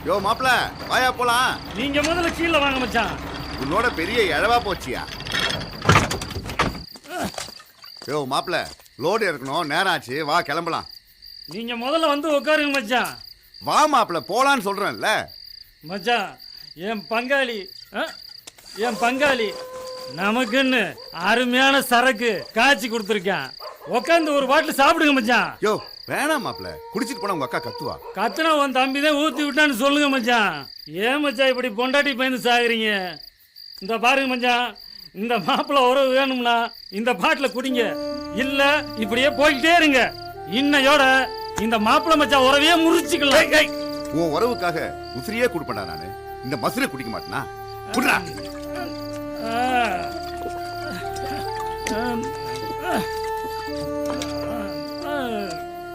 யோ மாப்ள வாயா போலாம். நீங்க முதல்ல கீழே வாங்க மச்சான். உன்னோட பெரிய இழவா போச்சியா? யோ மாப்ள லோடு இருக்கணும், நேரம் ஆச்சு, வா கிளம்பலாம். நீங்க முதல்ல வந்து உட்காருங்க மச்சான். வா மாப்ள போலான்னு சொல்றேன்ல. மச்சான் என் பங்காளி நமக்குன்னு அருமையான சரக்கு காய்ச்சி கொடுத்துருக்கேன். உட்காந்து ஒரு பாட்டில் சாப்பிடுங்க மச்சான். யோ வேணாம் மாப்ள, குடிச்சிட்டு போனா உங்க அக்கா கத்துவா. கத்துனா உன் தம்பி தான் ஊத்தி விட்டான்னு சொல்லுங்க மச்சான். ஏன் மச்சான் இப்படி பொண்டாட்டி பயந்து சாகுறீங்க? இந்த பாருங்க மச்சான், இந்த மாப்பிள்ளை உறவு வேணும்னா இந்த பாட்டில் குடிங்க, இல்ல இப்படியே போய்கிட்டே இருங்க. இன்னையோட இந்த மாப்பிள்ளை மச்சான் உறவையே முறிச்சுக்கலாம். உன் உறவுக்காக உசிரியே குடுப்பேன்டா நானு. இந்த மசுரை குடிக்க மாட்டேனா? குடுறா.